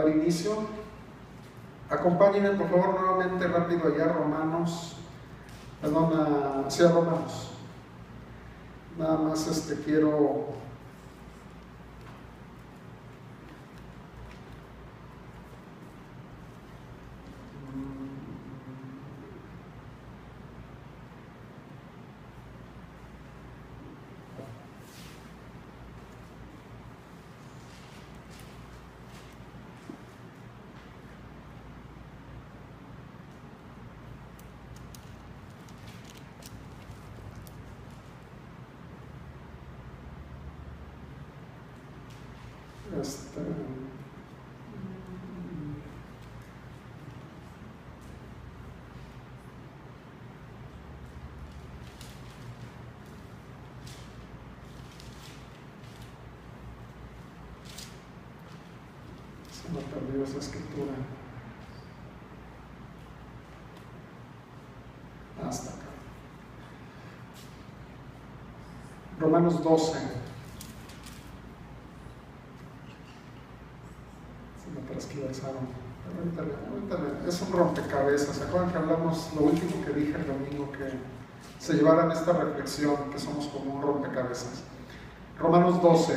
dar inicio. Acompáñenme por favor nuevamente rápido allá a Romanos, perdón, hacia Romanos. Nada más quiero se me perdió esa escritura. Hasta acá. Romanos 12. Es un rompecabezas. ¿Se acuerdan que hablamos lo último que dije el domingo? Que se llevaran esta reflexión, que somos como un rompecabezas. Romanos 12,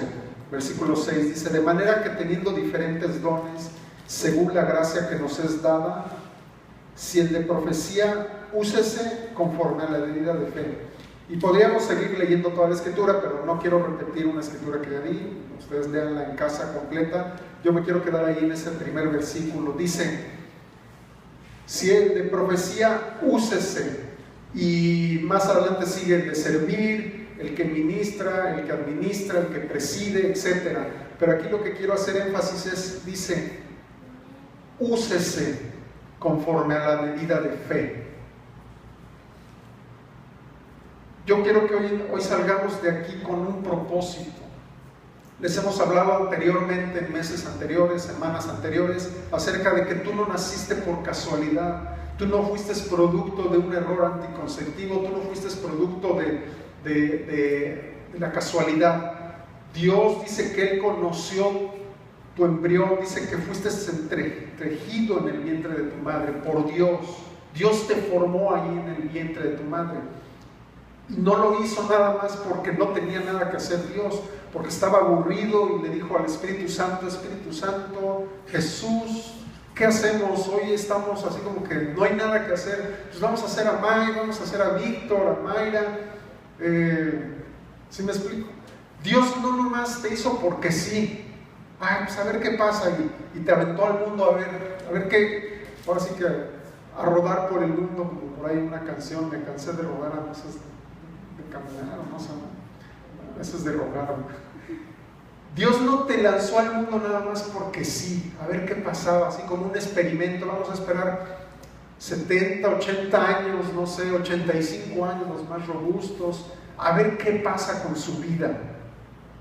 versículo 6 dice: de manera que teniendo diferentes dones, según la gracia que nos es dada, si el de profecía, úsese conforme a la medida de fe. Y podríamos seguir leyendo toda la escritura, pero no quiero repetir una escritura que ya di. Ustedes leanla en casa completa. Yo me quiero quedar ahí en ese primer versículo. Dice: si el de profecía, úsese. Y más adelante sigue el de servir, el que ministra, el que administra, el que preside, etc. Pero aquí lo que quiero hacer énfasis es, dice, úsese conforme a la medida de fe. Yo quiero que hoy salgamos de aquí con un propósito. Les hemos hablado anteriormente, en meses anteriores, semanas anteriores, acerca de que tú no naciste por casualidad, tú no fuiste producto de un error anticonceptivo, tú no fuiste producto de la casualidad. Dios dice que Él conoció tu embrión, dice que fuiste entretejido en el vientre de tu madre por Dios. Dios te formó ahí en el vientre de tu madre. Y no lo hizo nada más porque no tenía nada que hacer Dios, porque estaba aburrido y le dijo al Espíritu Santo: Espíritu Santo, Jesús, ¿qué hacemos? Hoy estamos así como que no hay nada que hacer. Pues vamos a hacer a May, vamos a hacer a Víctor, a Mayra. ¿Sí me explico? Dios no nomás te hizo porque sí. Pues a ver qué pasa, y te aventó al mundo a ver qué. Ahora sí que a rodar por el mundo, como por ahí una canción: me cansé de rodar a veces de caminar, no sé, a veces de rogar. Dios no te lanzó al mundo nada más porque sí, a ver qué pasaba, así como un experimento. Vamos a esperar 70, 80 años, no sé, 85 años, los más robustos, a ver qué pasa con su vida.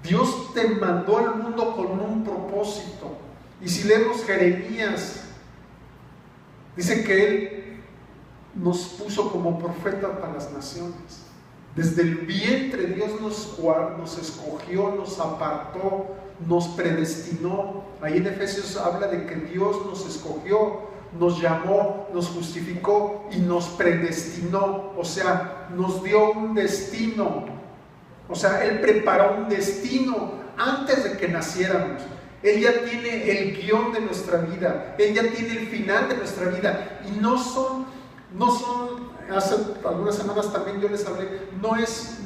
Dios te mandó al mundo con un propósito. Y si leemos Jeremías, dice que Él nos puso como profeta para las naciones. Desde el vientre Dios nos escogió, nos apartó, nos predestinó. Ahí en Efesios habla de que Dios nos escogió, nos llamó, nos justificó y nos predestinó. O sea, nos dio un destino. O sea, Él preparó un destino antes de que naciéramos. Él ya tiene el guión de nuestra vida, Él ya tiene el final de nuestra vida. Y no son, hace algunas semanas también yo les hablé, no es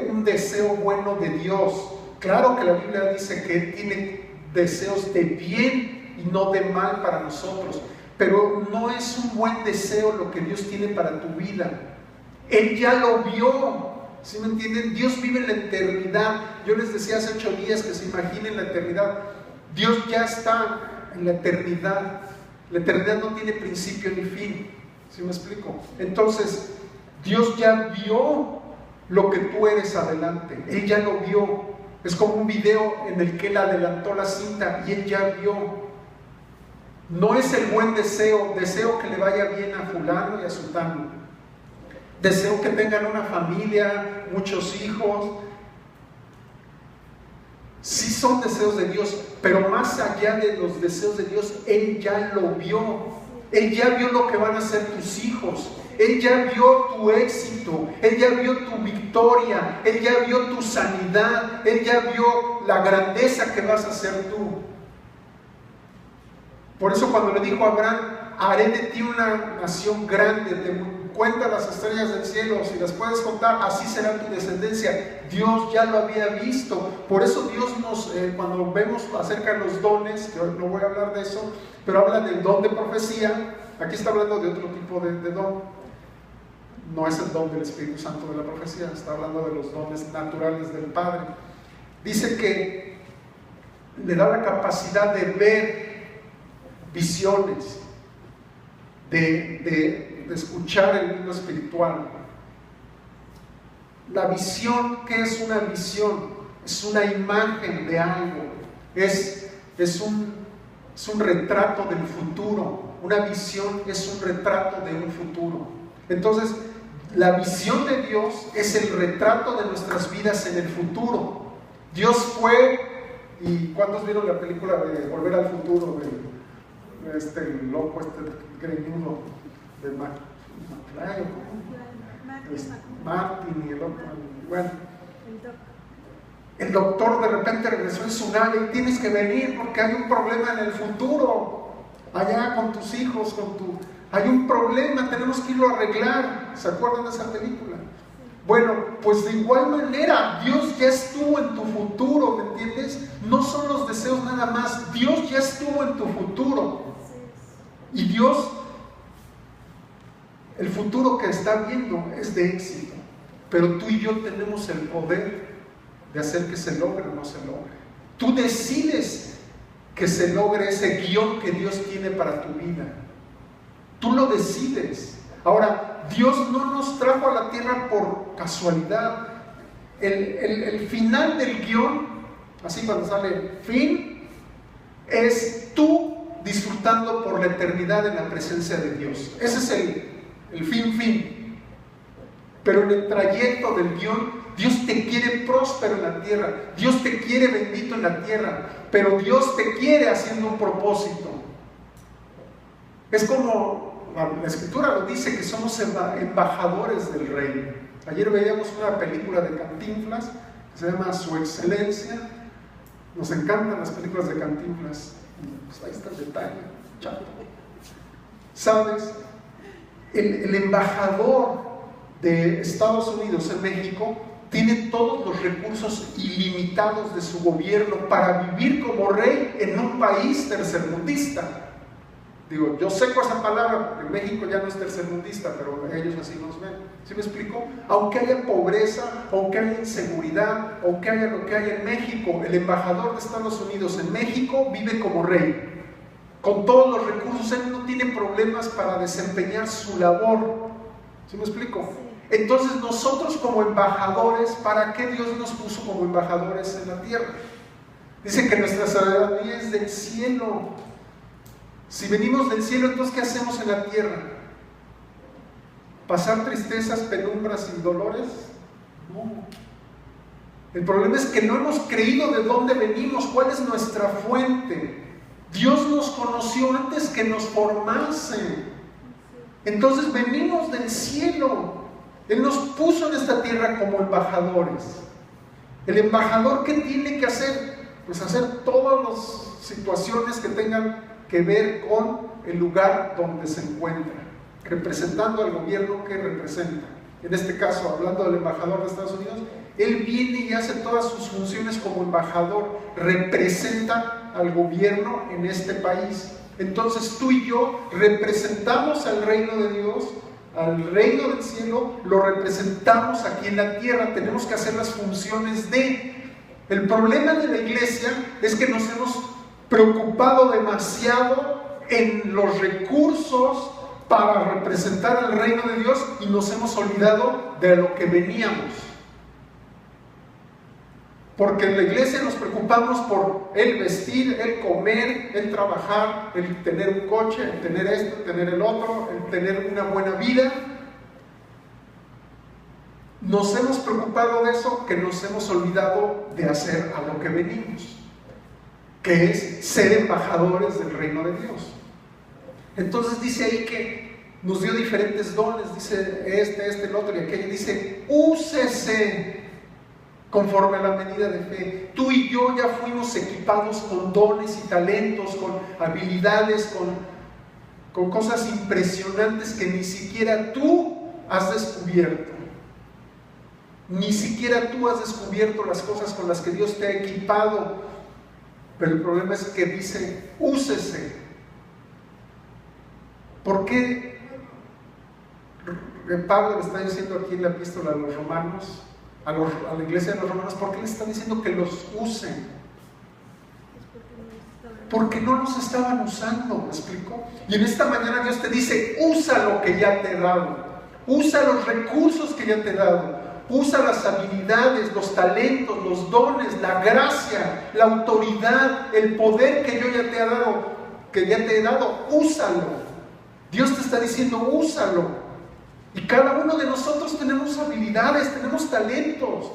un deseo bueno de Dios. Claro que la Biblia dice que Él tiene deseos de bien y no de mal para nosotros, pero no es un buen deseo lo que Dios tiene para tu vida. Él ya lo vio. ¿Sí me entienden? Dios vive en la eternidad. Yo les decía hace 8 días que se imaginen la eternidad. Dios ya está en la eternidad. La eternidad no tiene principio ni fin. ¿Sí me explico? Entonces, Dios ya vio lo que tú eres adelante. Él ya lo vio. Es como un video en el que Él adelantó la cinta y Él ya vio. No es el buen deseo que le vaya bien a fulano y a sutano. Deseo que tengan una familia, muchos hijos. Sí son deseos de Dios, pero más allá de los deseos de Dios, Él ya lo vio. Él ya vio lo que van a hacer tus hijos. Él ya vio tu éxito. Él ya vio tu victoria. Él ya vio tu sanidad. Él ya vio la grandeza que vas a hacer tú. Por eso cuando le dijo a Abraham, haré de ti una nación grande, cuenta las estrellas del cielo, si las puedes contar, así será tu descendencia. Dios ya lo había visto. Por eso Dios nos, cuando vemos acerca de los dones, que hoy no voy a hablar de eso, pero habla del don de profecía. Aquí está hablando de otro tipo de don. No es el don del Espíritu Santo de la profecía, está hablando de los dones naturales del Padre. Dice que le da la capacidad de ver visiones, de escuchar el mundo espiritual. La visión, ¿qué es una visión? Es una imagen de algo, es un retrato del futuro. Una visión es un retrato de un futuro. Entonces, la visión de Dios es el retrato de nuestras vidas en el futuro. Dios fue, ¿y cuántos vieron la película de Volver al Futuro? El loco, greñudo de Martin y el otro, bueno, el doctor de repente regresó en su nave y tienes que venir porque hay un problema en el futuro, allá con tus hijos, hay un problema, tenemos que irlo a arreglar. ¿Se acuerdan de esa película? Bueno, pues de igual manera, Dios ya estuvo en tu futuro, ¿me entiendes? No son los deseos nada más, Dios ya estuvo en tu futuro. Y Dios, el futuro que está viendo es de éxito, pero tú y yo tenemos el poder de hacer que se logre o no se logre. Tú decides que se logre ese guión que Dios tiene para tu vida. Tú lo decides. Ahora, Dios no nos trajo a la tierra por casualidad. El final del guión, así cuando sale fin, es tú disfrutando por la eternidad en la presencia de Dios. Ese es el fin. Pero en el trayecto del guión, Dios te quiere próspero en la tierra, Dios te quiere bendito en la tierra, pero Dios te quiere haciendo un propósito. Es como la Escritura lo dice, que somos embajadores del reino. Ayer veíamos una película de Cantinflas que se llama Su Excelencia. Nos encantan las películas de Cantinflas. Pues ahí está el detalle, chato. ¿Sabes? El embajador de Estados Unidos en México tiene todos los recursos ilimitados de su gobierno para vivir como rey en un país tercermundista. Digo, yo seco esa palabra porque México ya no es tercermundista, pero ellos así nos ven. ¿Sí me explico? Aunque haya pobreza, aunque haya inseguridad, aunque haya lo que haya en México, el embajador de Estados Unidos en México vive como rey. Con todos los recursos, él no tiene problemas para desempeñar su labor. ¿Sí me explico? Entonces nosotros como embajadores, ¿para qué Dios nos puso como embajadores en la tierra? Dice que nuestra ciudadanía es del cielo. Si venimos del cielo, entonces ¿qué hacemos en la tierra? ¿Pasar tristezas, penumbras y dolores? No. El problema es que no hemos creído de dónde venimos, cuál es nuestra fuente. Dios nos conoció antes que nos formase. Entonces venimos del cielo. Él nos puso en esta tierra como embajadores. El embajador, ¿qué tiene que hacer? Pues hacer todas las situaciones que tengan que ver con el lugar donde se encuentra, representando al gobierno que representa. En este caso, hablando del embajador de Estados Unidos, él viene y hace todas sus funciones como embajador, representa al gobierno en este país. Entonces tú y yo representamos al reino de Dios, al reino del cielo, lo representamos aquí en la tierra, tenemos que hacer las funciones de... El problema de la iglesia es que nos hemos preocupado demasiado en los recursos para representar al reino de Dios y nos hemos olvidado de lo que veníamos. Porque en la iglesia nos preocupamos por el vestir, el comer, el trabajar, el tener un coche, el tener esto, el tener el otro, el tener una buena vida. nos hemos preocupado de eso, que nos hemos olvidado de hacer a lo que venimos, que es ser embajadores del reino de Dios. Entonces dice ahí que nos dio diferentes dones, dice el otro y aquello, dice, úsese conforme a la medida de fe. Tú y yo ya fuimos equipados con dones y talentos, con habilidades, con cosas impresionantes que ni siquiera tú has descubierto. Ni siquiera tú has descubierto las cosas con las que Dios te ha equipado. Pero el problema es que dice, úsese. ¿Por qué Pablo le está diciendo aquí en la epístola a los romanos, a la iglesia de los romanos, por qué le está diciendo que los usen? Porque no los estaban usando, ¿me explico? Y en esta mañana Dios te dice, usa lo que ya te he dado, usa los recursos que ya te he dado, usa las habilidades, los talentos, los dones, la gracia, la autoridad, el poder que yo ya te he dado, úsalo. Dios te está diciendo, úsalo. Y cada uno de nosotros tenemos habilidades, tenemos talentos.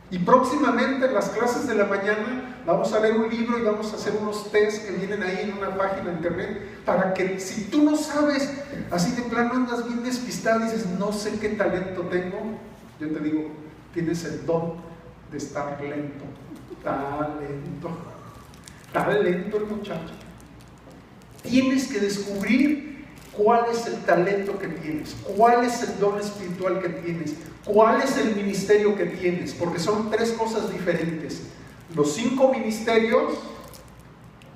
Y próximamente en las clases de la mañana vamos a leer un libro y vamos a hacer unos test que vienen ahí en una página de internet, para que si tú no sabes, así de plano andas bien despistado y dices, no sé qué talento tengo, yo te digo, tienes el don de estar lento. Talento el muchacho. Tienes que descubrir cuál es el talento que tienes, cuál es el don espiritual que tienes, cuál es el ministerio que tienes, porque son tres cosas diferentes: los 5 ministerios,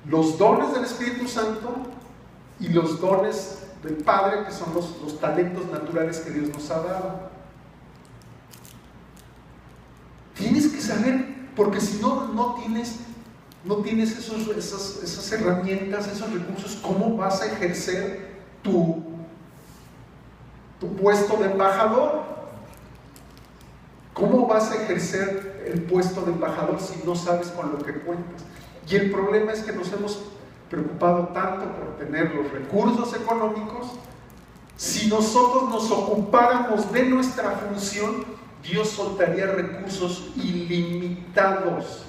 los dones del Espíritu Santo y los dones del Padre, que son los talentos naturales que Dios nos ha dado. Tienes que saber, porque si no tienes esas herramientas, esos recursos, ¿cómo vas a ejercer tu puesto de embajador? ¿Cómo vas a ejercer el puesto de embajador si no sabes con lo que cuentas? Y el problema es que nos hemos preocupado tanto por tener los recursos económicos. Si nosotros nos ocupáramos de nuestra función, Dios soltaría recursos ilimitados.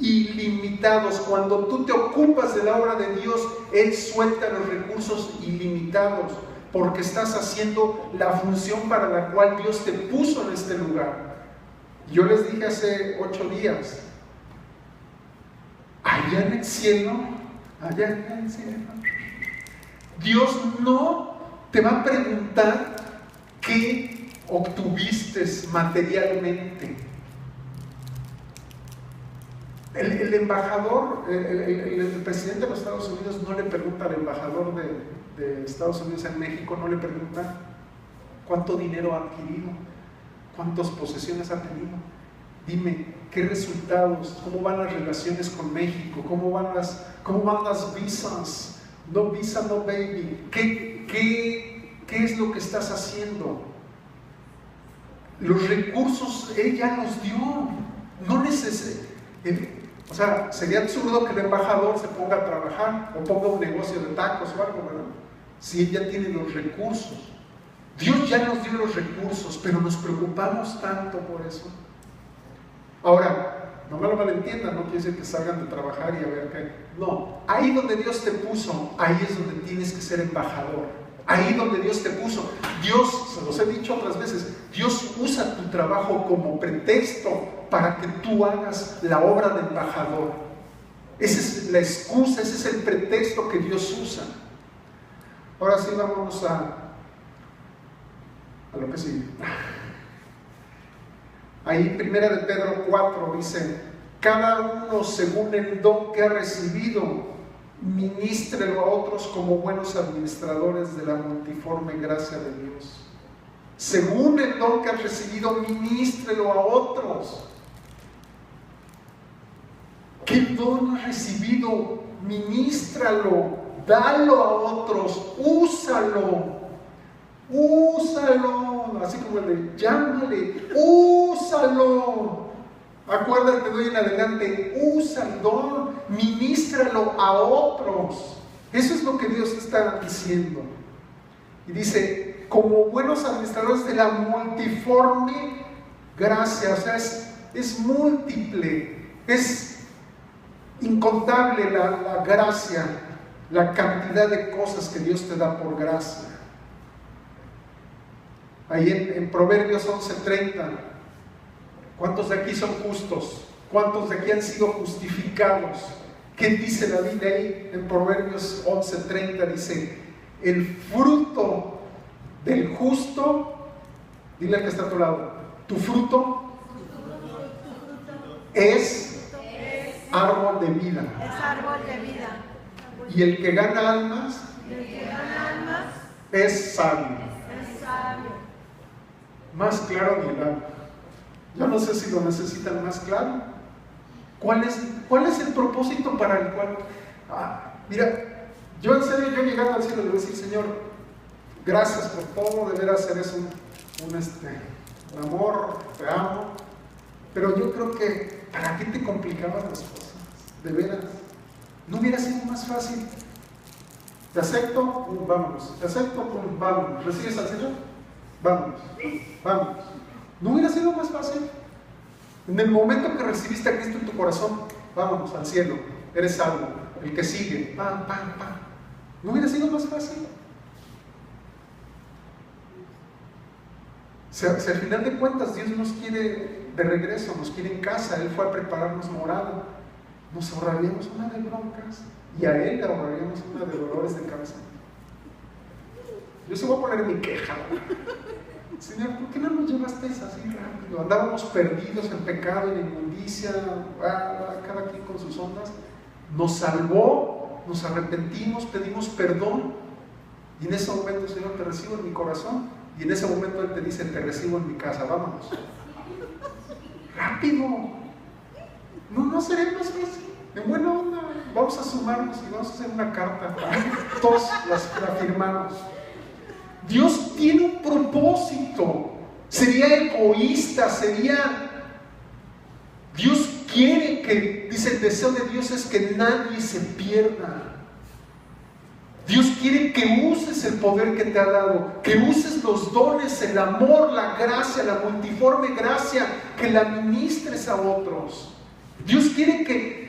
Ilimitados. Cuando tú te ocupas de la obra de Dios, Él suelta los recursos ilimitados, porque estás haciendo la función para la cual Dios te puso en este lugar. Yo les dije hace 8 días, allá en el cielo, Dios no te va a preguntar qué obtuviste materialmente. El embajador, el presidente de los Estados Unidos no le pregunta al embajador de Estados Unidos en México, no le pregunta cuánto dinero ha adquirido, cuántas posesiones ha tenido. Dime, ¿qué resultados? ¿Cómo van las relaciones con México? ¿Cómo van las visas? No visa, no baby. ¿Qué es lo que estás haciendo? Los recursos Él ya los dio. No necesita. O sea, sería absurdo que el embajador se ponga a trabajar o ponga un negocio de tacos o algo, ¿verdad? Si él ya tiene los recursos. Dios ya nos dio los recursos, pero nos preocupamos tanto por eso. Ahora, no me lo malentiendan, no quiere decir que salgan de trabajar y a ver qué. No, ahí donde Dios te puso, ahí es donde tienes que ser embajador. Ahí donde Dios te puso. Dios, se los he dicho otras veces, Dios usa tu trabajo como pretexto para que tú hagas la obra de embajador. Esa es la excusa, ese es el pretexto que Dios usa. Ahora sí, vámonos a lo que sigue. Ahí, 1 de Pedro 4 dice: cada uno según el don que ha recibido, ministrelo a otros como buenos administradores de la multiforme gracia de Dios. Según el don que has recibido, ministrelo a otros. ¿Qué don has recibido? Ministralo, dalo a otros, úsalo, así como el de llámale, úsalo. Acuérdate de hoy en adelante, usa el don, ministralo a otros. Eso es lo que Dios está diciendo. Y dice, como buenos administradores de la multiforme gracia, o sea, es múltiple, es incontable la gracia, la cantidad de cosas que Dios te da por gracia. Ahí en Proverbios 11:30, ¿cuántos de aquí son justos? ¿Cuántos de aquí han sido justificados? ¿Qué dice la Biblia ahí? En Proverbios 11:30 dice: el fruto del justo, dile al que está a tu lado, tu fruto es árbol de vida. Es árbol de vida. Y el que gana almas es sabio. Es sabio. Más claro ni el agua. Yo no sé si lo necesitan más claro. ¿Cuál es el propósito para el cual? Mira, yo en serio, yo llegando al cielo le voy a decir: Señor, gracias por todo, de veras eres un amor, te amo. Pero yo creo que, ¿para qué te complicabas las cosas? De veras, ¿no hubiera sido más fácil? ¿Te acepto? Vámonos. ¿Te acepto? Vámonos. ¿Recibes al Señor? Vámonos. Vámonos. ¿No hubiera sido más fácil? En el momento que recibiste a Cristo en tu corazón, vámonos al cielo, eres salvo. El que sigue, pam, pam, pam. ¿No hubiera sido más fácil? Si al final de cuentas Dios nos quiere de regreso, nos quiere en casa, Él fue a prepararnos morada, nos ahorraríamos una de broncas y a Él le ahorraríamos una de dolores de cabeza. Yo se voy a poner mi queja. Señor, ¿por qué no nos llevaste así rápido? Andábamos perdidos en pecado, en inmundicia, cada quien con sus ondas. Nos salvó, nos arrepentimos, pedimos perdón, y en ese momento, Señor, te recibo en mi corazón, y en ese momento Él te dice: te recibo en mi casa, vámonos. Rápido. No seremos así, en buena onda. Vamos a sumarnos y vamos a hacer una carta para todos la firmamos. Dios tiene un propósito. Sería egoísta, Dios quiere que, dice, el deseo de Dios es que nadie se pierda. Dios quiere que uses el poder que te ha dado, que uses los dones, el amor, la gracia, la multiforme gracia, que la ministres a otros. Dios quiere que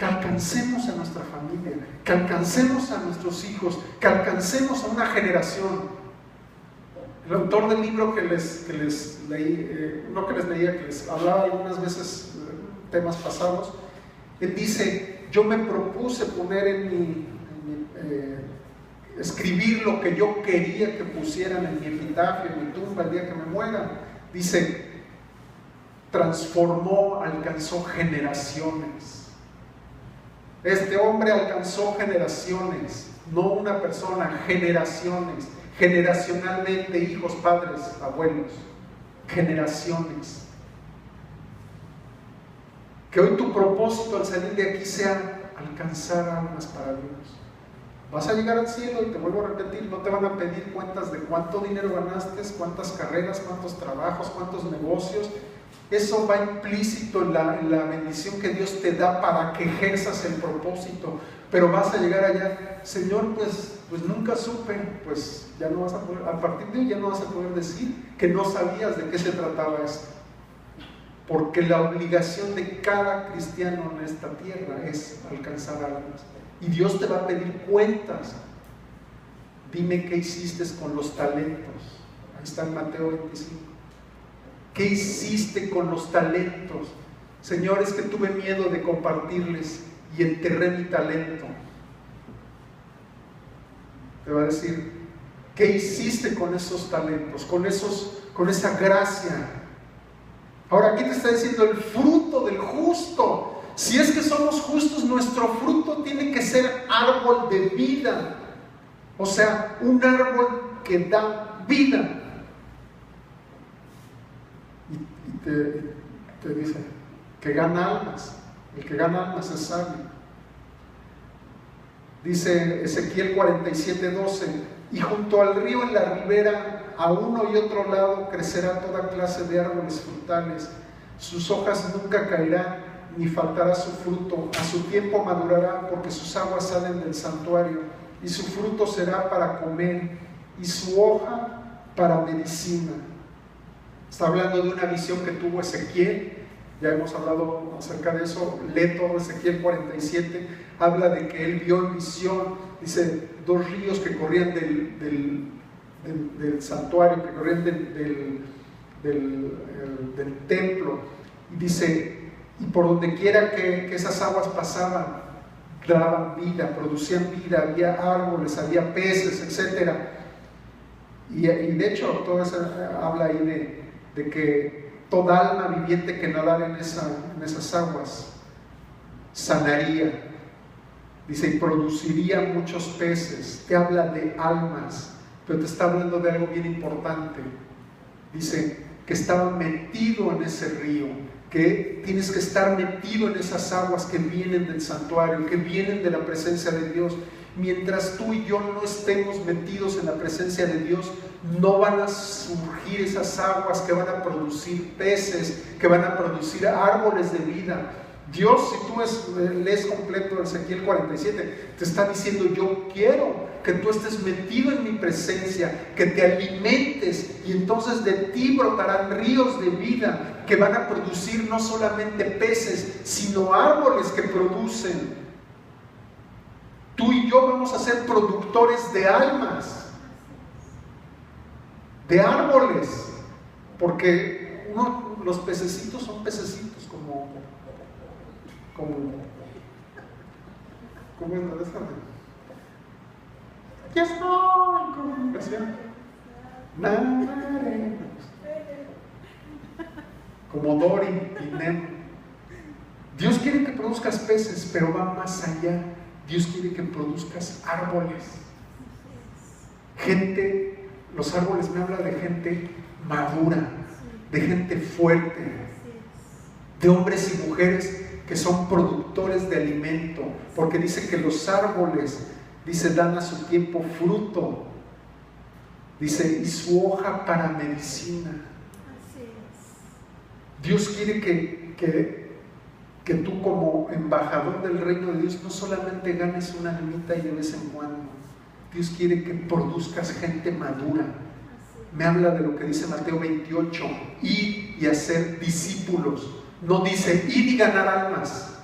alcancemos a nuestra familia, que alcancemos a nuestros hijos, que alcancemos a una generación. El autor del libro que les leí, no que les leía, que les hablaba algunas veces temas pasados, él dice: yo me propuse poner escribir lo que yo quería que pusieran en mi epitafio, en mi tumba el día que me muera. Dice: transformó, alcanzó generaciones. Este hombre alcanzó generaciones, no una persona, generaciones, generacionalmente, hijos, padres, abuelos, generaciones. Que hoy tu propósito al salir de aquí sea alcanzar almas para Dios. Vas a llegar al cielo y te vuelvo a repetir, no te van a pedir cuentas de cuánto dinero ganaste, cuántas carreras, cuántos trabajos, cuántos negocios. Eso va implícito en la bendición que Dios te da para que ejerzas el propósito. Pero vas a llegar allá: Señor, pues nunca supe. Pues ya no vas a poder, a partir de hoy ya no vas a poder decir que no sabías de qué se trataba esto. Porque la obligación de cada cristiano en esta tierra es alcanzar almas. Y Dios te va a pedir cuentas. Dime qué hiciste con los talentos. Ahí está en Mateo 25. ¿Qué hiciste con los talentos? Señor, es que tuve miedo de compartirles y enterré mi talento. Te va a decir: ¿qué hiciste con esos talentos? Con esa gracia. Ahora aquí te está diciendo el fruto del justo. Si es que somos justos, nuestro fruto tiene que ser árbol de vida. O sea, un árbol que da vida. Y te dice que gana almas. El que gana almas es sabio. Dice Ezequiel 47:12: y junto al río en la ribera, a uno y otro lado, crecerá toda clase de árboles frutales. Sus hojas nunca caerán, ni faltará su fruto. A su tiempo madurará, porque sus aguas salen del santuario, y su fruto será para comer, y su hoja para medicina. Está hablando de una visión que tuvo Ezequiel. Ya hemos hablado acerca de eso. Lee todo Ezequiel 47. Habla de que él vio en visión, dice, 2 ríos que corrían del santuario, que corrían del templo. Y dice, y por donde quiera que esas aguas pasaban, daban vida, producían vida, había árboles, había peces, etc. Y de hecho, todo eso habla ahí de que toda alma viviente que nadara en esas aguas sanaría. Dice, y produciría muchos peces. Te habla de almas, pero te está hablando de algo bien importante. Dice que estaba metido en ese río, que tienes que estar metido en esas aguas que vienen del santuario, que vienen de la presencia de Dios. Mientras tú y yo no estemos metidos en la presencia de Dios, no van a surgir esas aguas que van a producir peces, que van a producir árboles de vida. Dios, si tú lees completo Ezequiel 47, te está diciendo, yo quiero que tú estés metido en mi presencia, que te alimentes, y entonces de ti brotarán ríos de vida que van a producir no solamente peces, sino árboles que producen. Tú y yo vamos a ser productores de almas, de árboles, porque los pececitos son pececitos como es la de esa? Ya estoy con presión. Como Dory y Nemo. Dios quiere que produzcas peces, pero va más allá. Dios quiere que produzcas árboles. Gente, los árboles me hablan de gente madura, de gente fuerte, de hombres y mujeres que son productores de alimento, porque dice que los árboles, dice, dan a su tiempo fruto, dice, y su hoja para medicina. Dios quiere que tú, como embajador del reino de Dios, no solamente ganes una animita y de vez en cuando. Dios quiere que produzcas gente madura. Me habla de lo que dice Mateo 28, ir y hacer discípulos. No dice ir y ganar almas.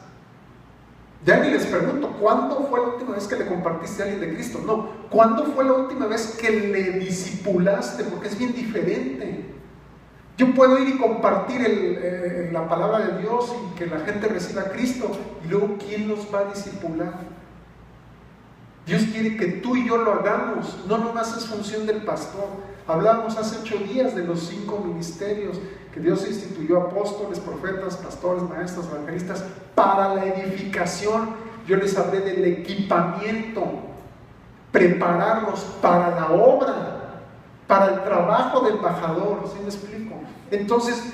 Ya ni les pregunto, ¿cuándo fue la última vez que le compartiste a alguien de Cristo? No, ¿cuándo fue la última vez que le discipulaste? Porque es bien diferente. Yo puedo ir y compartir la palabra de Dios y que la gente reciba a Cristo, y luego ¿quién los va a discipular? Dios quiere que tú y yo lo hagamos, no nomás es función del pastor. Hablábamos hace 8 días de los 5 ministerios que Dios instituyó: apóstoles, profetas, pastores, maestros, evangelistas, para la edificación. Yo les hablé del equipamiento, prepararlos para la obra, para el trabajo de embajador. ¿Sí me explico? Entonces,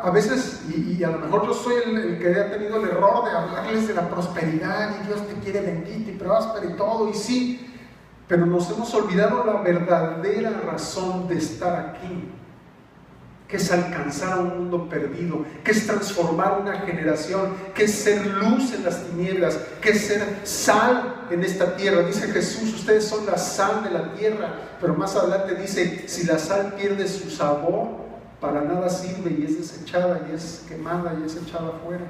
a veces, y a lo mejor yo soy el que ha tenido el error de hablarles de la prosperidad, y Dios te quiere bendito y próspero y todo, y sí, pero nos hemos olvidado la verdadera razón de estar aquí, que es alcanzar a un mundo perdido, que es transformar una generación, que es ser luz en las tinieblas, que es ser sal en esta tierra. Dice Jesús, ustedes son la sal de la tierra, pero más adelante dice, si la sal pierde su sabor, para nada sirve y es desechada y es quemada y es echada afuera.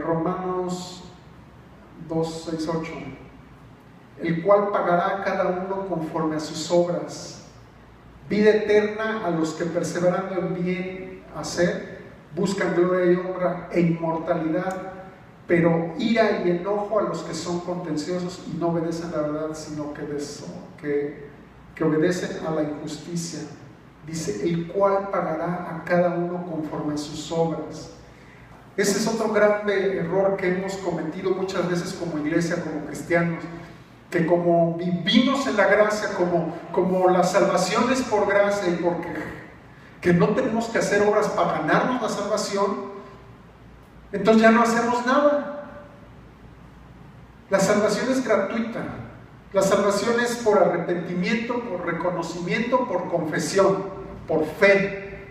Romanos 2, 6, 8. El cual pagará a cada uno conforme a sus obras. Vida eterna a los que perseverando en bien hacer, buscan gloria y honra e inmortalidad, pero ira y enojo a los que son contenciosos y no obedecen la verdad, sino que obedecen a la injusticia. Dice, el cual pagará a cada uno conforme a sus obras. Ese es otro grande error que hemos cometido muchas veces como iglesia, como cristianos, que como vivimos en la gracia, como la salvación es por gracia y porque que no tenemos que hacer obras para ganarnos la salvación, entonces ya no hacemos nada. La salvación es gratuita. La salvación es por arrepentimiento, por reconocimiento, por confesión, por fe.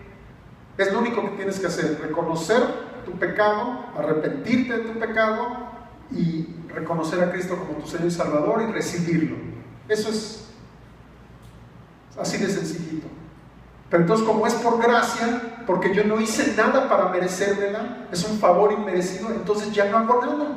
Es lo único que tienes que hacer: reconocer tu pecado, arrepentirte de tu pecado y reconocer a Cristo como tu Señor y Salvador y recibirlo. Eso es así de sencillito. Pero entonces, como es por gracia, porque yo no hice nada para merecérmela, es un favor inmerecido, entonces ya no hago nada.